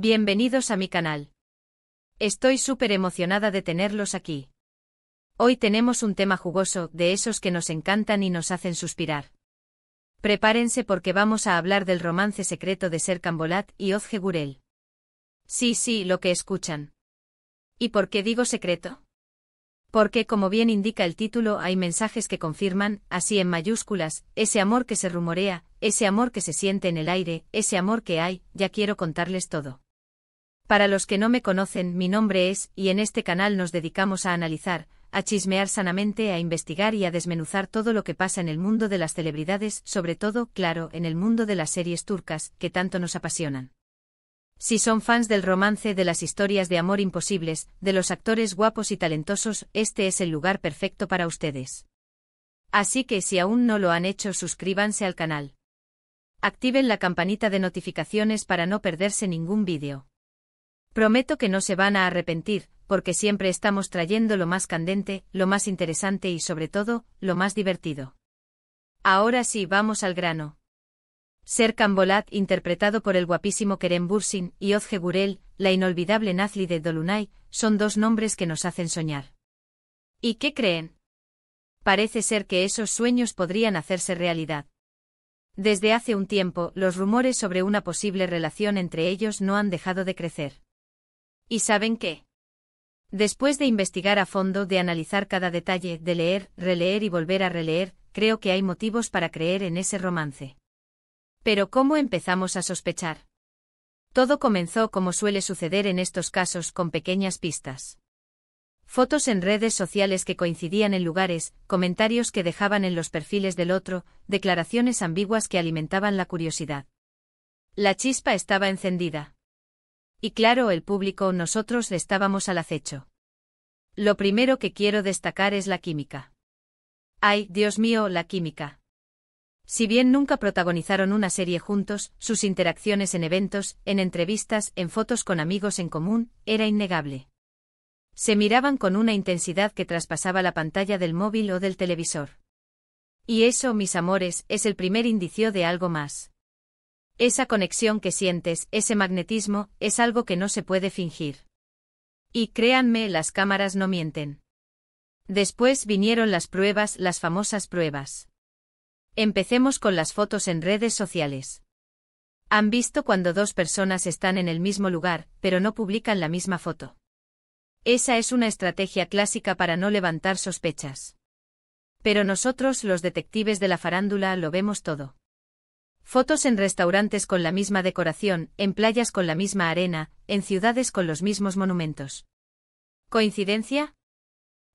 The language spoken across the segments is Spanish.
Bienvenidos a mi canal. Estoy súper emocionada de tenerlos aquí. Hoy tenemos un tema jugoso, de esos que nos encantan y nos hacen suspirar. Prepárense porque vamos a hablar del romance secreto de Serkan Bolat y Özge Gürel. Sí, lo que escuchan. ¿Y por qué digo secreto? Porque, como bien indica el título, hay mensajes que confirman, así en mayúsculas, ese amor que se rumorea, ese amor que se siente en el aire, ese amor que hay. Ya quiero contarles todo. Para los que no me conocen, mi nombre es, y en este canal nos dedicamos a analizar, a chismear sanamente, a investigar y a desmenuzar todo lo que pasa en el mundo de las celebridades, sobre todo, claro, en el mundo de las series turcas, que tanto nos apasionan. Si son fans del romance, de las historias de amor imposibles, de los actores guapos y talentosos, este es el lugar perfecto para ustedes. Así que si aún no lo han hecho, suscríbanse al canal. Activen la campanita de notificaciones para no perderse ningún vídeo. Prometo que no se van a arrepentir, porque siempre estamos trayendo lo más candente, lo más interesante y sobre todo, lo más divertido. Ahora sí, vamos al grano. Serkan Bolat, interpretado por el guapísimo Kerem Bürsin, y Özge Gürel, la inolvidable Nazlı Dolunay, son dos nombres que nos hacen soñar. ¿Y qué creen? Parece ser que esos sueños podrían hacerse realidad. Desde hace un tiempo, los rumores sobre una posible relación entre ellos no han dejado de crecer. ¿Y saben qué? Después de investigar a fondo, de analizar cada detalle, de leer, releer y volver a releer, creo que hay motivos para creer en ese romance. Pero ¿cómo empezamos a sospechar? Todo comenzó como suele suceder en estos casos, con pequeñas pistas. Fotos en redes sociales que coincidían en lugares, comentarios que dejaban en los perfiles del otro, declaraciones ambiguas que alimentaban la curiosidad. La chispa estaba encendida. Y claro, el público, nosotros, estábamos al acecho. Lo primero que quiero destacar es la química. ¡Ay, Dios mío, la química! Si bien nunca protagonizaron una serie juntos, sus interacciones en eventos, en entrevistas, en fotos con amigos en común, era innegable. Se miraban con una intensidad que traspasaba la pantalla del móvil o del televisor. Y eso, mis amores, es el primer indicio de algo más. Esa conexión que sientes, ese magnetismo, es algo que no se puede fingir. Y créanme, las cámaras no mienten. Después vinieron las pruebas, las famosas pruebas. Empecemos con las fotos en redes sociales. ¿Han visto cuando dos personas están en el mismo lugar, pero no publican la misma foto? Esa es una estrategia clásica para no levantar sospechas. Pero nosotros, los detectives de la farándula, lo vemos todo. Fotos en restaurantes con la misma decoración, en playas con la misma arena, en ciudades con los mismos monumentos. ¿Coincidencia?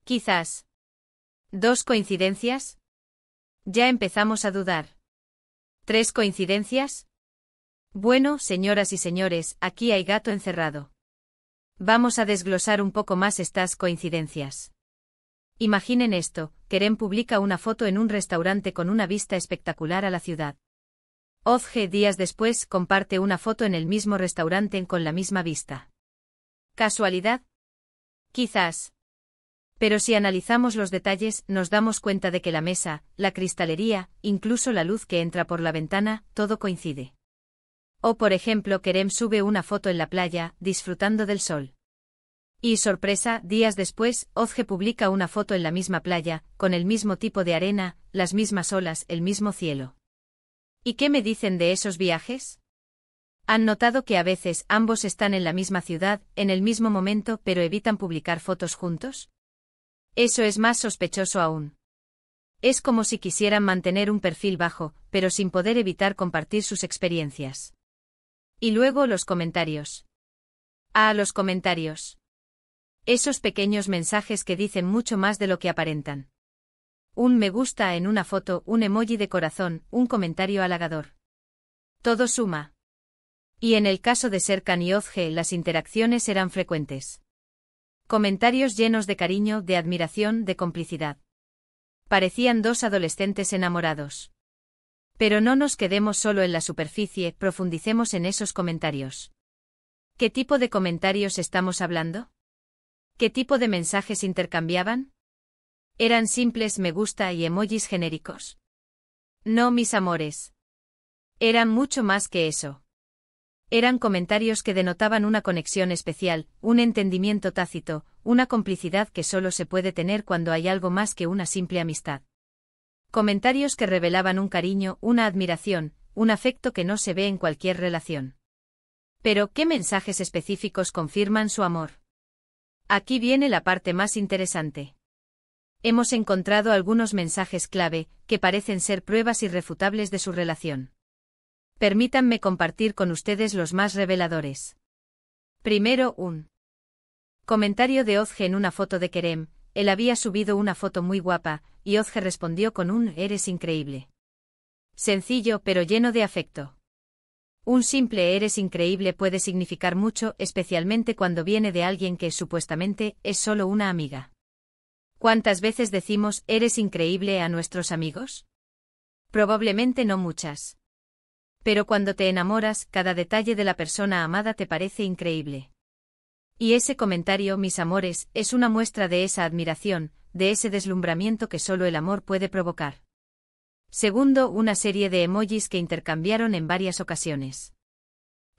Quizás. ¿Dos coincidencias? Ya empezamos a dudar. ¿Tres coincidencias? Bueno, señoras y señores, aquí hay gato encerrado. Vamos a desglosar un poco más estas coincidencias. Imaginen esto, Kerem publica una foto en un restaurante con una vista espectacular a la ciudad. Özge, días después, comparte una foto en el mismo restaurante con la misma vista. ¿Casualidad? Quizás. Pero si analizamos los detalles, nos damos cuenta de que la mesa, la cristalería, incluso la luz que entra por la ventana, todo coincide. O por ejemplo, Kerem sube una foto en la playa, disfrutando del sol. Y sorpresa, días después, Özge publica una foto en la misma playa, con el mismo tipo de arena, las mismas olas, el mismo cielo. ¿Y qué me dicen de esos viajes? ¿Han notado que a veces ambos están en la misma ciudad, en el mismo momento, pero evitan publicar fotos juntos? Eso es más sospechoso aún. Es como si quisieran mantener un perfil bajo, pero sin poder evitar compartir sus experiencias. Y luego los comentarios. Ah, los comentarios. Esos pequeños mensajes que dicen mucho más de lo que aparentan. Un me gusta en una foto, un emoji de corazón, un comentario halagador. Todo suma. Y en el caso de Serkan y Özge, las interacciones eran frecuentes. Comentarios llenos de cariño, de admiración, de complicidad. Parecían dos adolescentes enamorados. Pero no nos quedemos solo en la superficie, profundicemos en esos comentarios. ¿Qué tipo de comentarios estamos hablando? ¿Qué tipo de mensajes intercambiaban? ¿Eran simples me gusta y emojis genéricos? No, mis amores. Eran mucho más que eso. Eran comentarios que denotaban una conexión especial, un entendimiento tácito, una complicidad que solo se puede tener cuando hay algo más que una simple amistad. Comentarios que revelaban un cariño, una admiración, un afecto que no se ve en cualquier relación. Pero, ¿qué mensajes específicos confirman su amor? Aquí viene la parte más interesante. Hemos encontrado algunos mensajes clave, que parecen ser pruebas irrefutables de su relación. Permítanme compartir con ustedes los más reveladores. Primero, un comentario de Ozge en una foto de Kerem. Él había subido una foto muy guapa, y Ozge respondió con un «eres increíble». Sencillo pero lleno de afecto. Un simple «eres increíble» puede significar mucho, especialmente cuando viene de alguien que, supuestamente, es solo una amiga. ¿Cuántas veces decimos «eres increíble» a nuestros amigos? Probablemente no muchas. Pero cuando te enamoras, cada detalle de la persona amada te parece increíble. Y ese comentario, mis amores, es una muestra de esa admiración, de ese deslumbramiento que solo el amor puede provocar. Segundo, una serie de emojis que intercambiaron en varias ocasiones.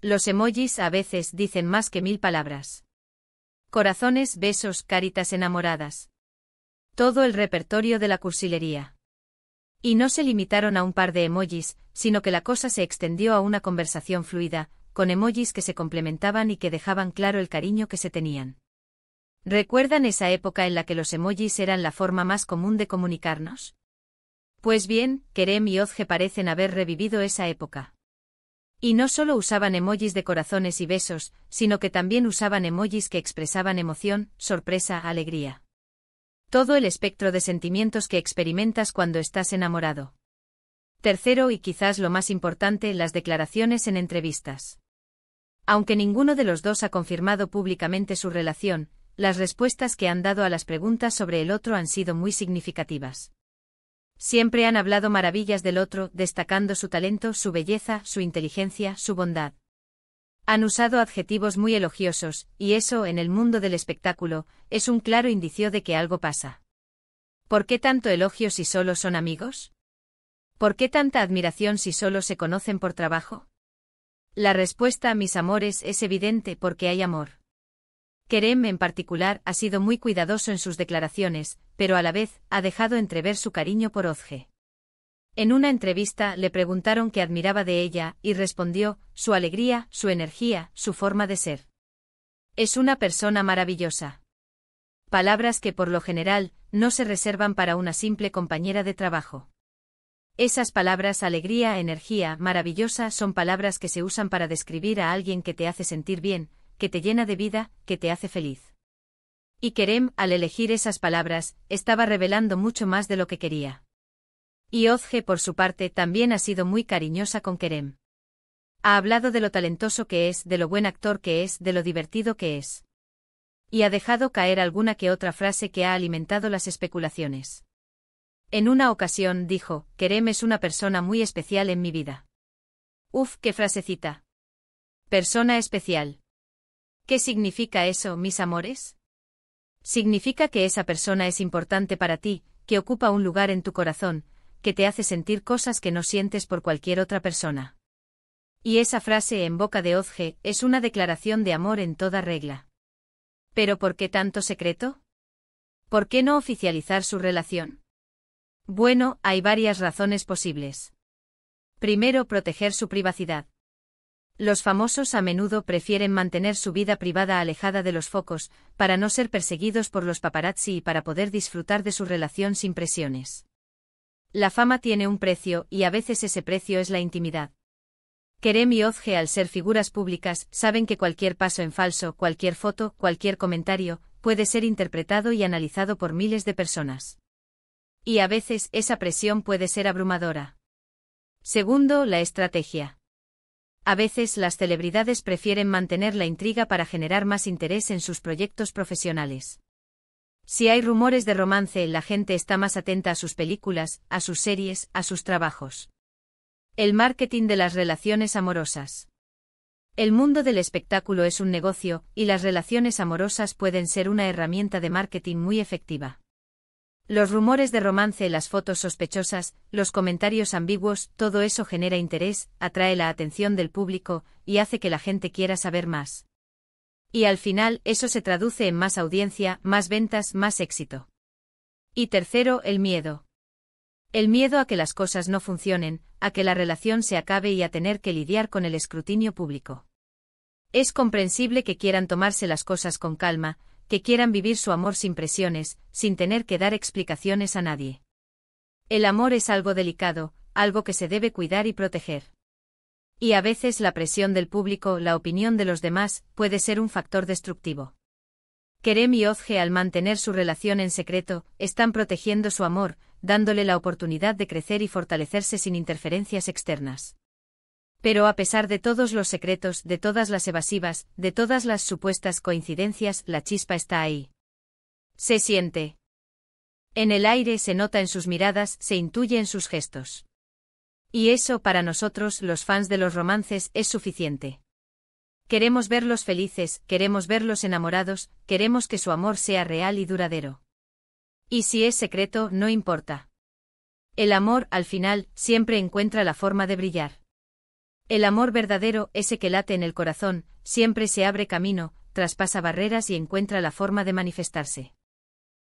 Los emojis a veces dicen más que 1000 palabras. Corazones, besos, caritas enamoradas. Todo el repertorio de la cursilería. Y no se limitaron a un par de emojis, sino que la cosa se extendió a una conversación fluida, con emojis que se complementaban y que dejaban claro el cariño que se tenían. ¿Recuerdan esa época en la que los emojis eran la forma más común de comunicarnos? Pues bien, Kerem y Ozge parecen haber revivido esa época. Y no solo usaban emojis de corazones y besos, sino que también usaban emojis que expresaban emoción, sorpresa, alegría. Todo el espectro de sentimientos que experimentas cuando estás enamorado. Tercero y quizás lo más importante, las declaraciones en entrevistas. Aunque ninguno de los dos ha confirmado públicamente su relación, las respuestas que han dado a las preguntas sobre el otro han sido muy significativas. Siempre han hablado maravillas del otro, destacando su talento, su belleza, su inteligencia, su bondad. Han usado adjetivos muy elogiosos, y eso, en el mundo del espectáculo, es un claro indicio de que algo pasa. ¿Por qué tanto elogio si solo son amigos? ¿Por qué tanta admiración si solo se conocen por trabajo? La respuesta, mis amores, es evidente porque hay amor. Kerem, en particular, ha sido muy cuidadoso en sus declaraciones, pero a la vez, ha dejado entrever su cariño por Ozge. En una entrevista le preguntaron qué admiraba de ella, y respondió, su alegría, su energía, su forma de ser. Es una persona maravillosa. Palabras que por lo general, no se reservan para una simple compañera de trabajo. Esas palabras alegría, energía, maravillosa son palabras que se usan para describir a alguien que te hace sentir bien, que te llena de vida, que te hace feliz. Y Kerem, al elegir esas palabras, estaba revelando mucho más de lo que quería. Y Ozge, por su parte, también ha sido muy cariñosa con Kerem. Ha hablado de lo talentoso que es, de lo buen actor que es, de lo divertido que es. Y ha dejado caer alguna que otra frase que ha alimentado las especulaciones. En una ocasión dijo, Kerem es una persona muy especial en mi vida. Uf, qué frasecita. Persona especial. ¿Qué significa eso, mis amores? Significa que esa persona es importante para ti, que ocupa un lugar en tu corazón, que te hace sentir cosas que no sientes por cualquier otra persona. Y esa frase en boca de Ozge es una declaración de amor en toda regla. ¿Pero por qué tanto secreto? ¿Por qué no oficializar su relación? Bueno, hay varias razones posibles. Primero, proteger su privacidad. Los famosos a menudo prefieren mantener su vida privada alejada de los focos, para no ser perseguidos por los paparazzi y para poder disfrutar de su relación sin presiones. La fama tiene un precio, y a veces ese precio es la intimidad. Kerem y Ozge, al ser figuras públicas, saben que cualquier paso en falso, cualquier foto, cualquier comentario, puede ser interpretado y analizado por miles de personas. Y a veces esa presión puede ser abrumadora. Segundo, la estrategia. A veces las celebridades prefieren mantener la intriga para generar más interés en sus proyectos profesionales. Si hay rumores de romance, la gente está más atenta a sus películas, a sus series, a sus trabajos. El marketing de las relaciones amorosas. El mundo del espectáculo es un negocio, y las relaciones amorosas pueden ser una herramienta de marketing muy efectiva. Los rumores de romance, las fotos sospechosas, los comentarios ambiguos, todo eso genera interés, atrae la atención del público y hace que la gente quiera saber más. Y al final, eso se traduce en más audiencia, más ventas, más éxito. Y tercero, el miedo. El miedo a que las cosas no funcionen, a que la relación se acabe y a tener que lidiar con el escrutinio público. Es comprensible que quieran tomarse las cosas con calma, que quieran vivir su amor sin presiones, sin tener que dar explicaciones a nadie. El amor es algo delicado, algo que se debe cuidar y proteger. Y a veces la presión del público, la opinión de los demás, puede ser un factor destructivo. Kerem y Ozge, al mantener su relación en secreto, están protegiendo su amor, dándole la oportunidad de crecer y fortalecerse sin interferencias externas. Pero a pesar de todos los secretos, de todas las evasivas, de todas las supuestas coincidencias, la chispa está ahí. Se siente. En el aire, se nota en sus miradas, se intuye en sus gestos. Y eso, para nosotros, los fans de los romances, es suficiente. Queremos verlos felices, queremos verlos enamorados, queremos que su amor sea real y duradero. Y si es secreto, no importa. El amor, al final, siempre encuentra la forma de brillar. El amor verdadero, ese que late en el corazón, siempre se abre camino, traspasa barreras y encuentra la forma de manifestarse.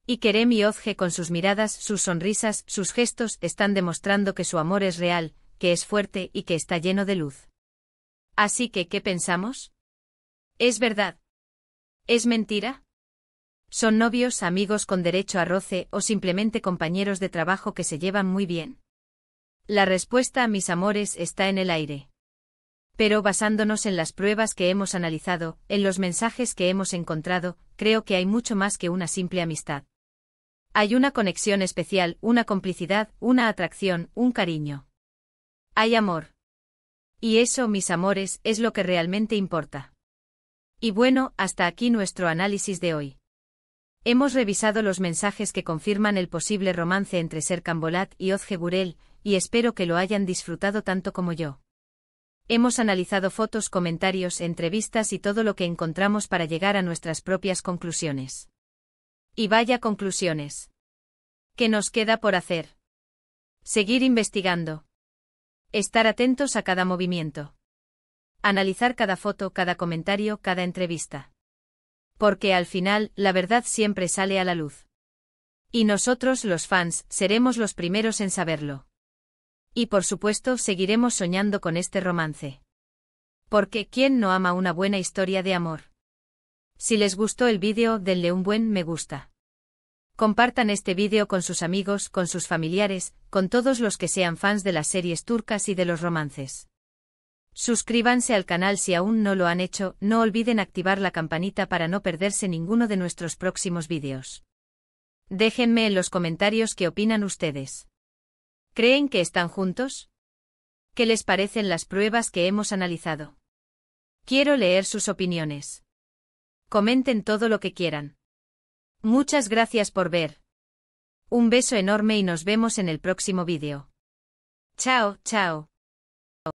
Y Kerem y Ozge, con sus miradas, sus sonrisas, sus gestos, están demostrando que su amor es real, que es fuerte y que está lleno de luz. Así que, ¿qué pensamos? ¿Es verdad? ¿Es mentira? ¿Son novios, amigos con derecho a roce o simplemente compañeros de trabajo que se llevan muy bien? La respuesta, mis amores, está en el aire. Pero basándonos en las pruebas que hemos analizado, en los mensajes que hemos encontrado, creo que hay mucho más que una simple amistad. Hay una conexión especial, una complicidad, una atracción, un cariño. Hay amor. Y eso, mis amores, es lo que realmente importa. Y bueno, hasta aquí nuestro análisis de hoy. Hemos revisado los mensajes que confirman el posible romance entre Serkan Bolat y Ozge Gürel, y espero que lo hayan disfrutado tanto como yo. Hemos analizado fotos, comentarios, entrevistas y todo lo que encontramos para llegar a nuestras propias conclusiones. Y vaya conclusiones. ¿Qué nos queda por hacer? Seguir investigando. Estar atentos a cada movimiento. Analizar cada foto, cada comentario, cada entrevista. Porque al final, la verdad siempre sale a la luz. Y nosotros, los fans, seremos los primeros en saberlo. Y por supuesto, seguiremos soñando con este romance. Porque, ¿quién no ama una buena historia de amor? Si les gustó el vídeo, denle un buen me gusta. Compartan este vídeo con sus amigos, con sus familiares, con todos los que sean fans de las series turcas y de los romances. Suscríbanse al canal si aún no lo han hecho, no olviden activar la campanita para no perderse ninguno de nuestros próximos vídeos. Déjenme en los comentarios qué opinan ustedes. ¿Creen que están juntos? ¿Qué les parecen las pruebas que hemos analizado? Quiero leer sus opiniones. Comenten todo lo que quieran. Muchas gracias por ver. Un beso enorme y nos vemos en el próximo vídeo. Chao, chao.